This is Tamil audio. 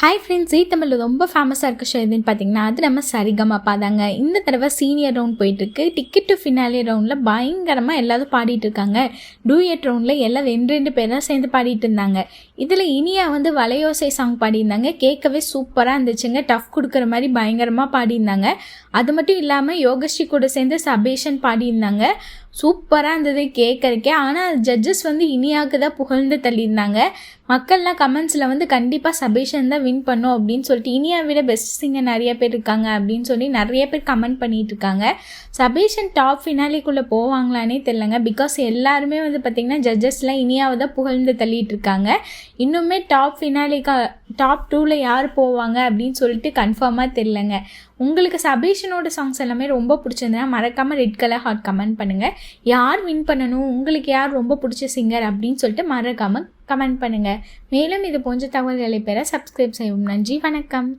ஹாய் ஃப்ரெண்ட்ஸ், ஜீ தமிழில் ரொம்ப ஃபேமஸாக இருக்க ஷோ எதுன்னு பார்த்தீங்கன்னா அது நம்ம சரிகமபா தாங்க. இந்த தடவை சீனியர் ரவுண்ட் போயிட்டுருக்கு. டிக்கெட் டு ஃபினாலே ரவுண்டில் பயங்கரமாக எல்லாரும் பாடிட்டு இருக்காங்க. டூயட் ரவுண்டில் எல்லாம் ரெண்டு பேராக சேர்ந்து பாடிட்டு இருந்தாங்க. இதில் இனியா வலையோசை சாங் பாடியிருந்தாங்க. கேட்கவே சூப்பராக இருந்துச்சுங்க. டஃப் கொடுக்குற மாதிரி பயங்கரமாக பாடியிருந்தாங்க. அது மட்டும் இல்லாமல் யோகஸ்ரீ கூட சேர்ந்து சபேஷன் பாடியிருந்தாங்க. சூப்பராக இருந்தது கேட்கறக்கே. ஆனால் ஜட்ஜஸ் இனியாவுக்கு தான் புகழ்ந்து தள்ளியிருந்தாங்க. மக்கள்லாம் கமெண்ட்ஸில் கண்டிப்பாக சபேஷன் தான் வின் பண்ணும் அப்படின்னு சொல்லிட்டு, இனியா விட பெஸ்ட் சிங்கர் நிறைய பேர் இருக்காங்க அப்படின்னு சொல்லி நிறைய பேர் கமெண்ட் பண்ணிட்டு இருக்காங்க. சபேஷன் டாப் ஃபினாலிக்குள்ளே போவாங்களானே தெரிலங்க. பிகாஸ் எல்லாருமே பார்த்திங்கன்னா ஜட்ஜஸ்லாம் இனியாவை தான் புகழ்ந்து தள்ளிட்டு இருக்காங்க. இன்னுமே டாப் ஃபினாலிக்கா டாப் 2ல் யார் போவாங்க அப்படின்னு சொல்லிட்டு கன்ஃபார்மாக தெரிலங்க. உங்களுக்கு சபேஷனோட சாங்ஸ் எல்லாமே ரொம்ப பிடிச்சிருந்தா மறக்காமல் ரெட் கலர் ஹார்ட் கமெண்ட் பண்ணுங்கள். யார் வின் பண்ணணும், உங்களுக்கு யார் ரொம்ப பிடிச்ச சிங்கர் அப்படின்னு சொல்லிட்டு மறக்காமல் கமெண்ட் பண்ணுங்கள். மேலும் இது போன்ற தகவல்களை பெற சப்ஸ்கிரைப் செய்வோம். நன்றி, வணக்கம்.